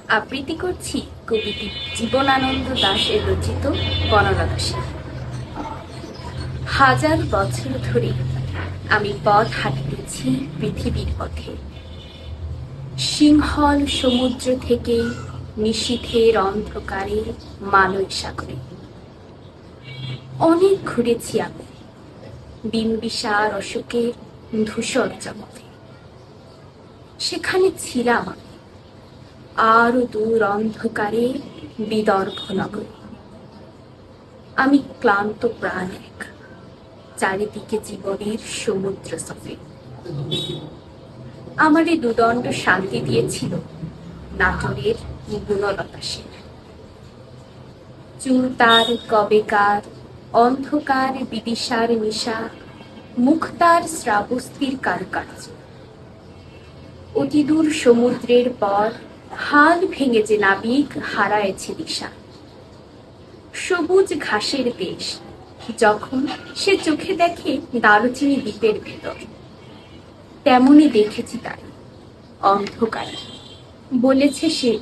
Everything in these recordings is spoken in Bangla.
আবৃত্তি করছি কবিটি জীবনানন্দ দাশের রচিত বনলতা সেন। হাজার বছর ধরে আমি পথ হাঁটিতেছি পৃথিবীর পথে, সিংহল সমুদ্র থেকে নিশীথের অন্ধকারে মালয় সাগরে। অনেক ঘুরেছি আমি বিম্বিসার অশোকের ধূসর জগতে। সেখানে ছিলাম আমি আরো দূর অন্ধকারে বিদর্ভ নগরে। আমি ক্লান্ত প্রাণ এক, চারিদিকে জীবনের সমুদ্র সফে। আমার এই দুদণ্ড শান্তি দিয়েছিল নাটোরের বনলতা সেন। চুল তার কবেকার, অন্ধকার বিদিশার নিশা, মুখ তার শ্রাবস্তির কারুকার্য। অতিদূর সমুদ্রের পর হাল ভেঙে যে নাবিক হারায়েছে দিশা। সবুজ ঘাসের দেশ যখন সে চোখে দেখে দারুচিনি দ্বীপের ভেতর, তেমনি দেখেছি তাই অন্ধকারে। বলেছে সে,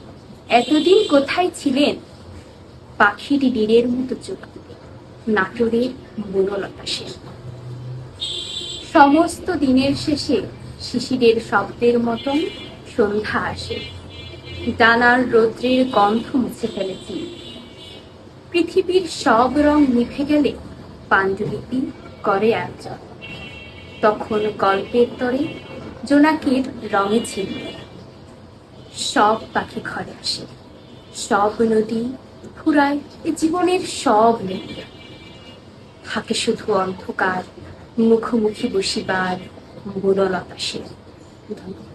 এতদিন কোথায় ছিলেন? পাখির নীড়ের মতো চোখ তুলে নাটোরের বনলতা সেন। সমস্ত দিনের শেষে শিশিরের শব্দের মতন সন্ধ্যা আসে। ডানার রৌদ্রের গন্ধ মুছে ফেলেছি। পৃথিবীর সব রং নিভে গেলে পাণ্ডুলিপি করে একজন। তখন গল্পের তরে জোনাকির রঙে ছিলবে। সব পাখি ঘরে আসে, সব নদী ফুরায় এ জীবনের সব লেগে। থাকে শুধু অন্ধকার, মুখোমুখি বসিবার বনলতা সেন। ধন্যবাদ।